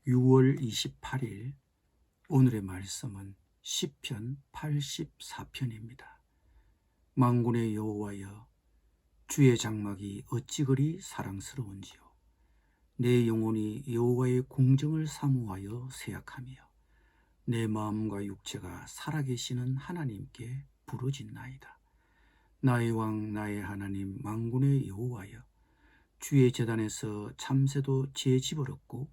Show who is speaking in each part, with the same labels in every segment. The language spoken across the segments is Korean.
Speaker 1: 6월 28일 오늘의 말씀은 시편 84편입니다. 만군의 여호와여, 주의 장막이 어찌 그리 사랑스러운지요. 내 영혼이 여호와의 공정을 사모하여 새약하며 내 마음과 육체가 살아계시는 하나님께 부르짖나이다. 나의 왕 나의 하나님 만군의 여호와여, 주의 제단에서 참새도 제 집을 얻고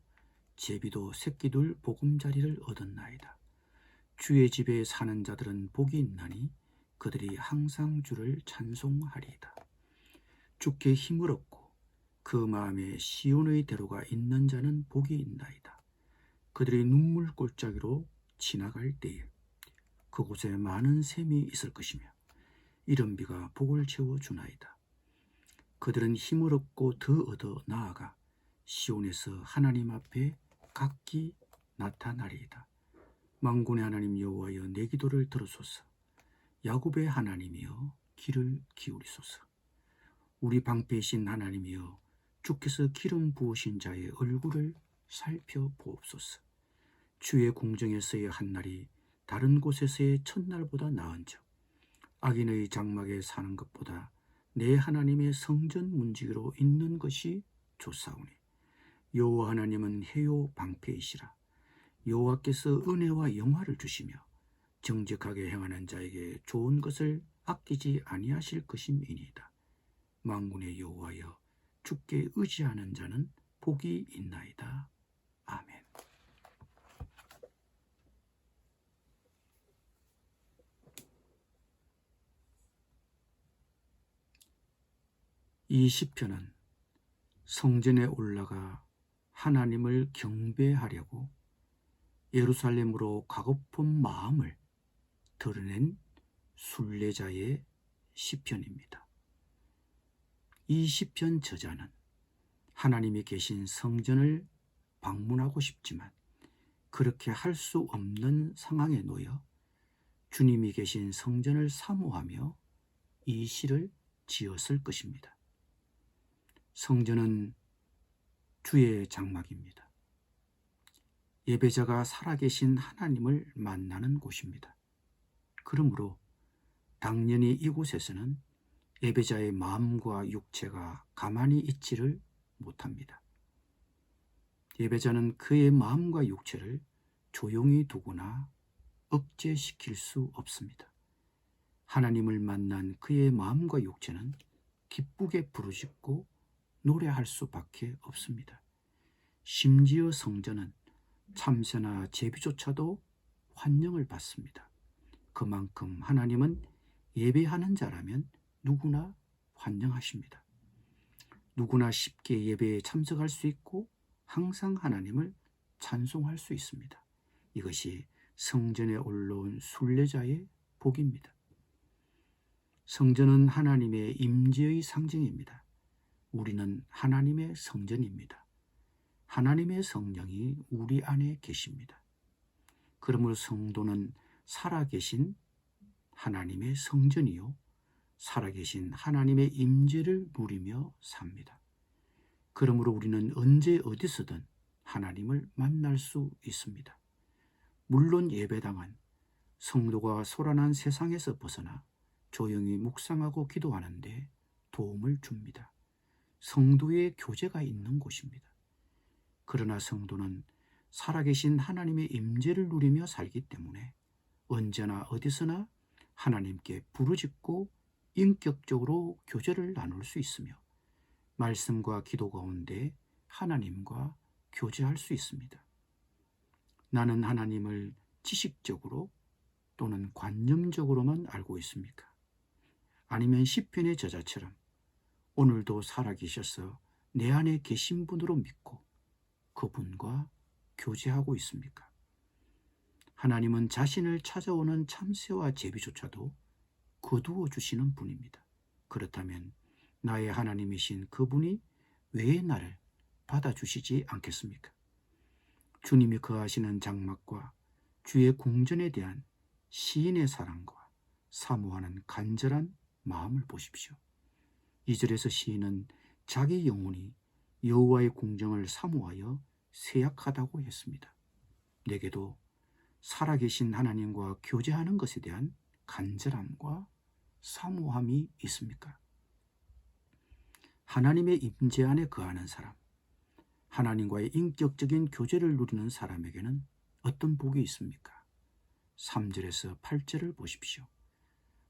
Speaker 1: 제비도 새끼둘 보금자리를 얻었나이다. 주의 집에 사는 자들은 복이 있나니 그들이 항상 주를 찬송하리이다. 주께 힘을 얻고 그 마음에 시온의 대로가 있는 자는 복이 있나이다. 그들이 눈물 골짜기로 지나갈 때에 그곳에 많은 샘이 있을 것이며 이른 비가 복을 채워주나이다. 그들은 힘을 얻고 더 얻어 나아가 시온에서 하나님 앞에 각기 나타나리이다. 만군의 하나님 여호와여, 내 기도를 들으소서. 야곱의 하나님이여, 귀를 기울이소서. 우리 방패이신 하나님이여, 주께서 기름 부으신 자의 얼굴을 살펴보옵소서. 주의 궁정에서의 한날이 다른 곳에서의 첫날보다 나은즉 악인의 장막에 사는 것보다 내 하나님의 성전 문지기로 있는 것이 좋사오니 여호와 하나님은 해요 방패이시라. 여호와께서 은혜와 영화를 주시며 정직하게 행하는 자에게 좋은 것을 아끼지 아니하실 것임이니이다. 만군의 여호와여, 주께 의지하는 자는 복이 있나이다. 아멘. 이 시편은 성전에 올라가 하나님을 경배하려고 예루살렘으로 가고픈 마음을 드러낸 순례자의 시편입니다. 이 시편 저자는 하나님이 계신 성전을 방문하고 싶지만 그렇게 할 수 없는 상황에 놓여 주님이 계신 성전을 사모하며 이 시를 지었을 것입니다. 성전은 주의 장막입니다. 예배자가 살아계신 하나님을 만나는 곳입니다. 그러므로 당연히 이곳에서는 예배자의 마음과 육체가 가만히 있지를 못합니다. 예배자는 그의 마음과 육체를 조용히 두거나 억제시킬 수 없습니다. 하나님을 만난 그의 마음과 육체는 기쁘게 부르짖고 노래할 수밖에 없습니다. 심지어 성전은 참새나 제비조차도 환영을 받습니다. 그만큼 하나님은 예배하는 자라면 누구나 환영하십니다. 누구나 쉽게 예배에 참석할 수 있고 항상 하나님을 찬송할 수 있습니다. 이것이 성전에 올라온 순례자의 복입니다. 성전은 하나님의 임재의 상징입니다. 우리는 하나님의 성전입니다. 하나님의 성령이 우리 안에 계십니다. 그러므로 성도는 살아계신 하나님의 성전이요, 살아계신 하나님의 임재를 누리며 삽니다. 그러므로 우리는 언제 어디서든 하나님을 만날 수 있습니다. 물론 예배당은 성도가 소란한 세상에서 벗어나 조용히 묵상하고 기도하는데 도움을 줍니다. 성도의 교제가 있는 곳입니다. 그러나 성도는 살아계신 하나님의 임재를 누리며 살기 때문에 언제나 어디서나 하나님께 부르짖고 인격적으로 교제를 나눌 수 있으며 말씀과 기도 가운데 하나님과 교제할 수 있습니다. 나는 하나님을 지식적으로 또는 관념적으로만 알고 있습니까? 아니면 시편의 저자처럼 오늘도 살아계셔서 내 안에 계신 분으로 믿고 그분과 교제하고 있습니까? 하나님은 자신을 찾아오는 참새와 제비조차도 거두어 주시는 분입니다. 그렇다면 나의 하나님이신 그분이 왜 나를 받아주시지 않겠습니까? 주님이 거하시는 장막과 주의 궁전에 대한 시인의 사랑과 사모하는 간절한 마음을 보십시오. 2절에서 시인은 자기 영혼이 여호와의 궁정을 사모하여 쇠약하다고 했습니다. 내게도 살아계신 하나님과 교제하는 것에 대한 간절함과 사모함이 있습니까? 하나님의 임재 안에 거하는 사람, 하나님과의 인격적인 교제를 누리는 사람에게는 어떤 복이 있습니까? 3절에서 8절을 보십시오.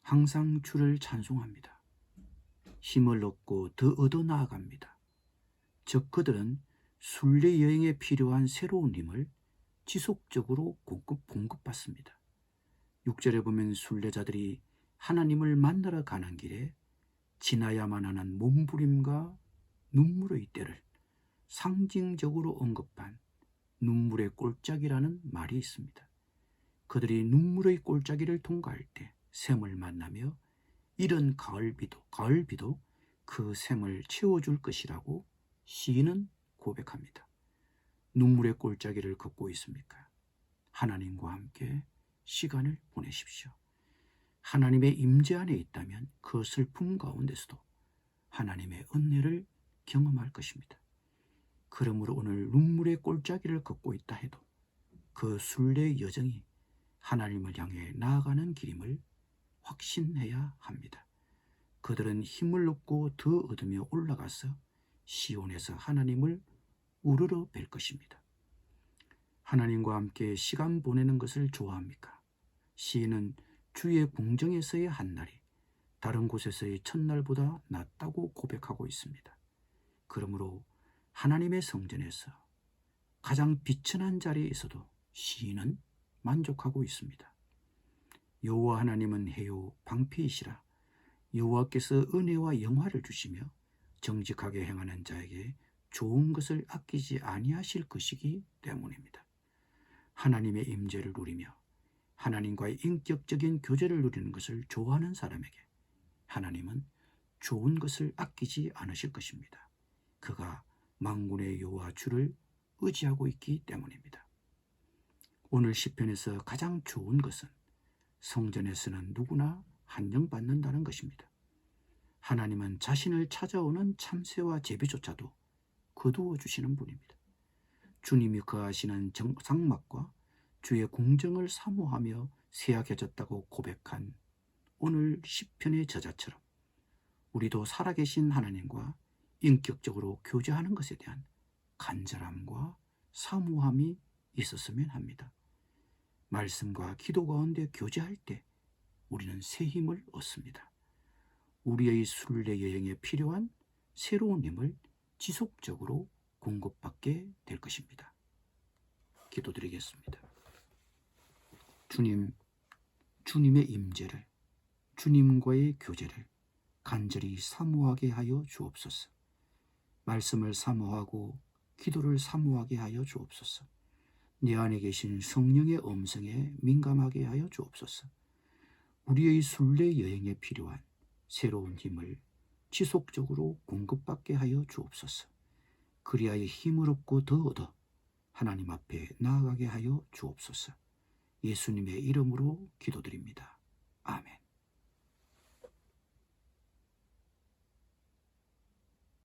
Speaker 1: 항상 주를 찬송합니다. 힘을 얻고 더 얻어 나아갑니다. 즉 그들은 순례 여행에 필요한 새로운 힘을 지속적으로 공급받습니다. 6절에 보면 순례자들이 하나님을 만나러 가는 길에 지나야만 하는 몸부림과 눈물의 때를 상징적으로 언급한 눈물의 골짜기라는 말이 있습니다. 그들이 눈물의 골짜기를 통과할 때 샘을 만나며 이른 가을비도 그 샘을 채워줄 것이라고 시인은 고백합니다. 눈물의 골짜기를 걷고 있습니까? 하나님과 함께 시간을 보내십시오. 하나님의 임재 안에 있다면 그 슬픔 가운데서도 하나님의 은혜를 경험할 것입니다. 그러므로 오늘 눈물의 골짜기를 걷고 있다 해도 그 순례 여정이 하나님을 향해 나아가는 길임을 확신해야 합니다. 그들은 힘을 얻고 더 얻으며 올라가서 시온에서 하나님을 우러러 뵐 것입니다. 하나님과 함께 시간 보내는 것을 좋아합니까? 시인은 주의 궁정에서의 한날이 다른 곳에서의 첫날보다 낫다고 고백하고 있습니다. 그러므로 하나님의 성전에서 가장 비천한 자리에서도 시인은 만족하고 있습니다. 여호와 하나님은 해요 방패이시라. 여호와께서 은혜와 영화를 주시며 정직하게 행하는 자에게 좋은 것을 아끼지 아니하실 것이기 때문입니다. 하나님의 임재를 누리며 하나님과의 인격적인 교제를 누리는 것을 좋아하는 사람에게 하나님은 좋은 것을 아끼지 않으실 것입니다. 그가 만군의 여호와 주를 의지하고 있기 때문입니다. 오늘 시편에서 가장 좋은 것은 성전에서는 누구나 한정받는다는 것입니다. 하나님은 자신을 찾아오는 참새와 제비조차도 거두어 주시는 분입니다. 주님이 거하시는 장막과 주의 궁정을 사모하며 쇠약해졌다고 고백한 오늘 시편의 저자처럼 우리도 살아계신 하나님과 인격적으로 교제하는 것에 대한 간절함과 사모함이 있었으면 합니다. 말씀과 기도 가운데 교제할 때 우리는 새 힘을 얻습니다. 우리의 순례 여행에 필요한 새로운 힘을 지속적으로 공급받게 될 것입니다. 기도드리겠습니다. 주님, 주님의 임재를, 주님과의 교제를 간절히 사모하게 하여 주옵소서. 말씀을 사모하고 기도를 사모하게 하여 주옵소서. 내 안에 계신 성령의 음성에 민감하게 하여 주옵소서. 우리의 순례 여행에 필요한 새로운 힘을 지속적으로 공급받게 하여 주옵소서. 그리하여 힘을 얻고 더 얻어 하나님 앞에 나아가게 하여 주옵소서. 예수님의 이름으로 기도드립니다. 아멘.